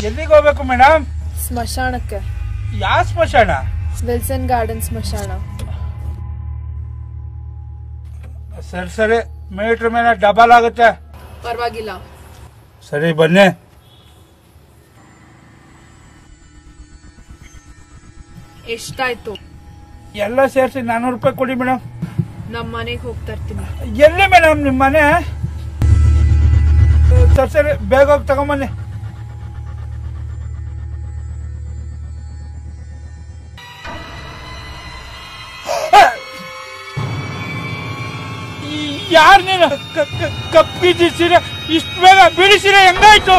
ಎಲ್ಲಿಗೆ ಹೋಗ್ಬೇಕು ಮೇಡಮ್? ಸ್ಮಶಾನಕ್ಕೆ. ಯಾವ ಸ್ಮಶಾನ? ವಿಲ್ಸನ್ ಗಾರ್ಡನ್ ಸ್ಮಶಾನ. ಸರಿ ಸರಿ, ಮೀಟರ್ ಮೇಲೆ ಡಬಲ್ ಆಗುತ್ತೆ. ಪರವಾಗಿಲ್ಲ. ಸರಿ ಬನ್ನಿ. ಎಷ್ಟಾಯ್ತು? ಎಲ್ಲ ಸೇರಿಸಿ 400 ರೂಪಾಯಿ ಕೊಡಿ ಮೇಡಮ್. ನಮ್ಮ ಮನೆಗೆ ಹೋಗ್ತಾ ಇರ್ತೀನಿ. ಎಲ್ಲಿ ಮೇಡಮ್ ನಿಮ್ಮ ಮನೆ? ಸರಿ ಸರಿ, ಬೇಗ ಹೋಗಿ ತಗೊಂಬನ್ನಿ. ಯಾರು ನೀನು? ಕಪ್ಪಿದ್ದ ಸೀರೆ ಇಷ್ಟು ಬೇಗ ಬಿಡಿಸಿರೆ ಹೆಂಗಾಯ್ತು?